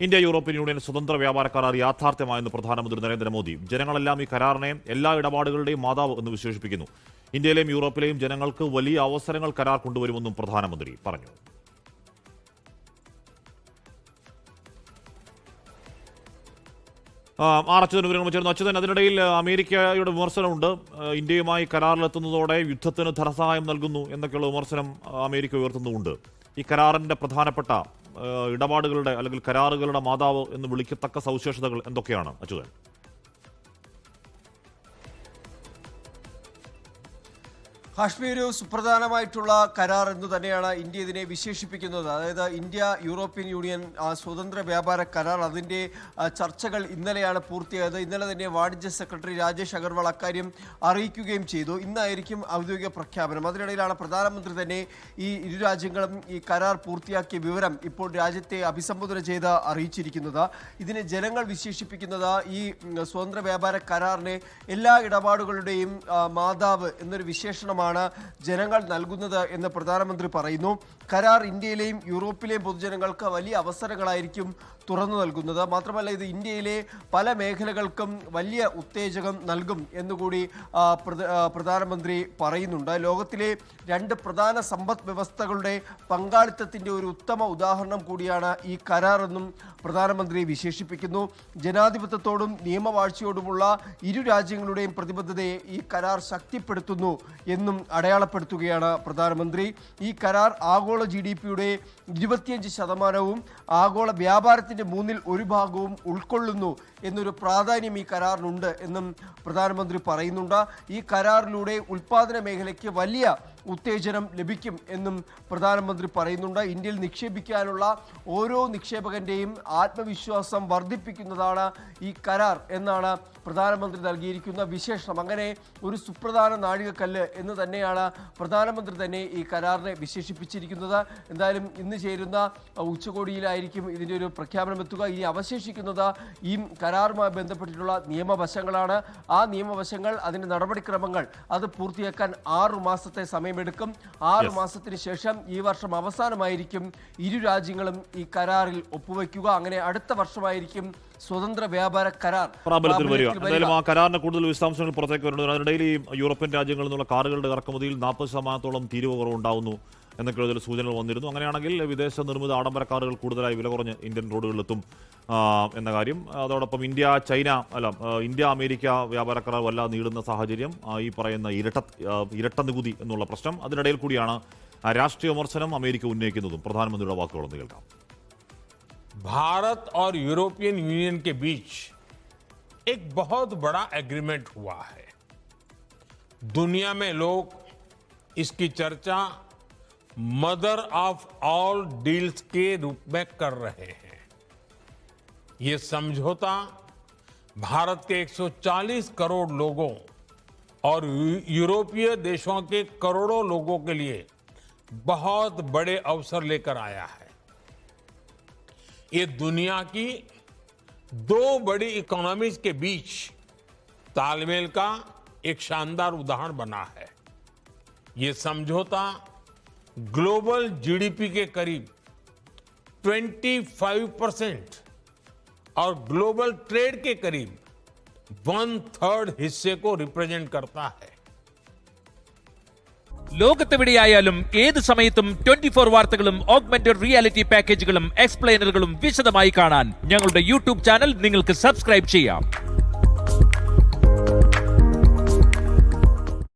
India European union സ്വതന്ത്ര വ്യാപാര കരാർ യാഥാർത്ഥ്യമായെന്ന് പ്രധാനമന്ത്രി നരേന്ദ്രമോദി. ജനങ്ങളെല്ലാം ഈ കരാറിനെ എല്ലാ ഇടപാടുകളുടെയും മാതാവ് എന്ന് വിശേഷിപ്പിക്കുന്നു. ഇന്ത്യയിലെയും യൂറോപ്പിലെയും ജനങ്ങൾക്ക് വലിയ അവസരങ്ങൾ കരാർ കൊണ്ടുവരുമെന്നും പ്രധാനമന്ത്രി പറഞ്ഞു. അച്യുതൻ വിവരങ്ങൾ ചേർന്നു. അച്യുതൻ, അതിനിടയിൽ അമേരിക്കയുടെ വിമർശനമുണ്ട്. ഇന്ത്യയുമായി കരാറിലെത്തുന്നതോടെ യുദ്ധത്തിന് ധനസഹായം നൽകുന്നു എന്നൊക്കെയുള്ള വിമർശനം അമേരിക്ക ഉയർത്തുന്നുമുണ്ട്. ഈ കരാറിന്റെ പ്രധാനപ്പെട്ട ഇടപാടുകളുടെ അല്ലെങ്കിൽ കരാറുകളുടെ മാതാവ് എന്ന് വിളിക്കത്തക്ക സവിശേഷതകൾ എന്തൊക്കെയാണ് അച്യുതൻ? കാശ്മീർ സുപ്രധാനമായിട്ടുള്ള കരാർ എന്ന് തന്നെയാണ് ഇന്ത്യ ഇതിനെ വിശേഷിപ്പിക്കുന്നത്. അതായത് ഇന്ത്യ യൂറോപ്യൻ യൂണിയൻ സ്വതന്ത്ര വ്യാപാര കരാർ, അതിൻ്റെ ചർച്ചകൾ ഇന്നലെയാണ് പൂർത്തിയായത്. ഇന്നലെ തന്നെ വാണിജ്യ സെക്രട്ടറി രാജേഷ് അഗർവാൾ അക്കാര്യം അറിയിക്കുകയും ചെയ്തു. ഇന്നായിരിക്കും ഔദ്യോഗിക പ്രഖ്യാപനം. അതിനിടയിലാണ് പ്രധാനമന്ത്രി തന്നെ ഈ ഇരു രാജ്യങ്ങളും ഈ കരാർ പൂർത്തിയാക്കിയ വിവരം ഇപ്പോൾ രാജ്യത്തെ അഭിസംബോധന ചെയ്ത് അറിയിച്ചിരിക്കുന്നത്. ഇതിനെ ജനങ്ങൾ വിശേഷിപ്പിക്കുന്നത് ഈ സ്വതന്ത്ര വ്യാപാര കരാറിനെ എല്ലാ ഇടപാടുകളുടെയും മാതാവ് എന്നൊരു വിശേഷണമാണ് ജനങ്ങൾ നൽകുന്നത് എന്ന് പ്രധാനമന്ത്രി പറയുന്നു. കരാർ ഇന്ത്യയിലെയും യൂറോപ്പിലെയും പൊതുജനങ്ങൾക്ക് വലിയ അവസരങ്ങളായിരിക്കും തുറന്നു നൽകുന്നത്. മാത്രമല്ല, ഇത് ഇന്ത്യയിലെ പല മേഖലകൾക്കും വലിയ ഉത്തേജകം നൽകും എന്നുകൂടി പ്രധാനമന്ത്രി പറയുന്നുണ്ട്. ലോകത്തിലെ രണ്ട് പ്രധാന സമ്പദ് വ്യവസ്ഥകളുടെ പങ്കാളിത്തത്തിൻ്റെ ഒരു ഉത്തമ ഉദാഹരണം കൂടിയാണ് ഈ കരാർ എന്നും പ്രധാനമന്ത്രി വിശേഷിപ്പിക്കുന്നു. ജനാധിപത്യത്തോടും നിയമവാഴ്ചയോടുമുള്ള ഇരു രാജ്യങ്ങളുടെയും പ്രതിബദ്ധതയെ ഈ കരാർ ശക്തിപ്പെടുത്തുന്നു എന്നും അടയാളപ്പെടുത്തുകയാണ് പ്രധാനമന്ത്രി. ഈ കരാർ ആഗോള GDP-യുടെ 25%, ആഗോള വ്യാപാരത്തിൻ്റെ 1/3 ഉൾക്കൊള്ളുന്നു എന്നൊരു പ്രാധാന്യം ഈ കരാറിനുണ്ട് എന്നും പ്രധാനമന്ത്രി പറയുന്നുണ്ട്. ഈ കരാറിലൂടെ ഉൽപ്പാദന മേഖലയ്ക്ക് വലിയ ഉത്തേജനം ലഭിക്കും എന്നും പ്രധാനമന്ത്രി പറയുന്നുണ്ട്. ഇന്ത്യയിൽ നിക്ഷേപിക്കാനുള്ള ഓരോ നിക്ഷേപകന്റെയും ആത്മവിശ്വാസം വർദ്ധിപ്പിക്കുന്നതാണ് ഈ കരാർ എന്നാണ് പ്രധാനമന്ത്രി നൽകിയിരിക്കുന്ന വിശേഷണം. അങ്ങനെ ഒരു സുപ്രധാന നാഴികക്കല്ല് എന്ന് തന്നെയാണ് പ്രധാനമന്ത്രി തന്നെ ഈ കരാറിനെ വിശേഷിപ്പിച്ചിരിക്കുന്നത്. എന്തായാലും ഇന്ന് ചേരുന്ന ഉച്ചകോടിയിലായിരിക്കും ഇതിൻ്റെ ഒരു പ്രഖ്യാപനം എത്തുക. ഇനി അവശേഷിക്കുന്നത് ഈ കരാറുമായി ബന്ധപ്പെട്ടിട്ടുള്ള നിയമവശങ്ങളാണ്. ആ നിയമവശങ്ങൾ, അതിൻ്റെ നടപടിക്രമങ്ങൾ അത് പൂർത്തിയാക്കാൻ 6 മാസത്തെ സമയമെടുക്കും. 6 മാസത്തിന് ശേഷം ഈ വർഷം അവസാനമായിരിക്കും ഇരു രാജ്യങ്ങളും ഈ കരാറിൽ ഒപ്പുവെക്കുക. അങ്ങനെ അടുത്ത വർഷമായിരിക്കും സ്വതന്ത്ര വ്യാപാര കരാർ പ്രാബല്യത്തിൽ വരിക. എന്തായാലും ആ കരാറിന്റെ കൂടുതൽ വിശദാംശങ്ങൾ പുറത്തേക്ക് വരുന്നുണ്ട്. അതിനിടയിൽ ഈ യൂറോപ്യൻ രാജ്യങ്ങളിൽ നിന്നുള്ള കാറുകളുടെ ഇറക്കുമതിയിൽ 40% തീരുവ കുറവുണ്ടാവുന്നു എന്നൊക്കെയുള്ള സൂചനകൾ വന്നിരുന്നു. അങ്ങനെയാണെങ്കിൽ വിദേശ നിർമ്മിത ആഡംബര കാറുകൾ കൂടുതലായി വില കുറഞ്ഞ് ഇന്ത്യൻ റോഡുകളിലെത്തും എന്ന കാര്യം. അതോടൊപ്പം ഇന്ത്യ അമേരിക്ക വ്യാപാര കരാർ വല്ലാതെ നീളുന്ന സാഹചര്യം, ഈ പറയുന്ന ഇരട്ട നികുതി എന്നുള്ള പ്രശ്നം, അതിനിടയിൽ കൂടിയാണ് രാഷ്ട്രീയ വിമർശനം അമേരിക്ക ഉന്നയിക്കുന്നതും. പ്രധാനമന്ത്രിയുടെ വാക്കുകളൊന്ന് കേൾക്കാം. भारत और यूरोपियन यूनियन के बीच एक बहुत बड़ा एग्रीमेंट हुआ है. दुनिया में लोग इसकी चर्चा मदर ऑफ ऑल डील्स के रूप में कर रहे हैं. ये समझौता भारत के 140 करोड़ लोगों और यूरोपीय देशों के करोड़ों लोगों के लिए बहुत बड़े अवसर लेकर आया है. ये दुनिया की 2 बड़ी इकोनॉमीज के बीच तालमेल का एक शानदार उदाहरण बना है. ये समझौता ग्लोबल GDP के करीब 25% और ग्लोबल ट्रेड के करीब 1/3 हिस्से को रिप्रेजेंट करता है. ലോകത്തെവിടെയായാലും ഏത് സമയത്തും 24 വാർത്തകളും ഓഗ്മെന്റഡ് റിയാലിറ്റി പാക്കേജുകളും എക്സ്പ്ലെയിനറുകളും വിശദമായി കാണാൻ ഞങ്ങളുടെ YouTube ചാനൽ നിങ്ങൾക്ക് സബ്സ്ക്രൈബ് ചെയ്യാം.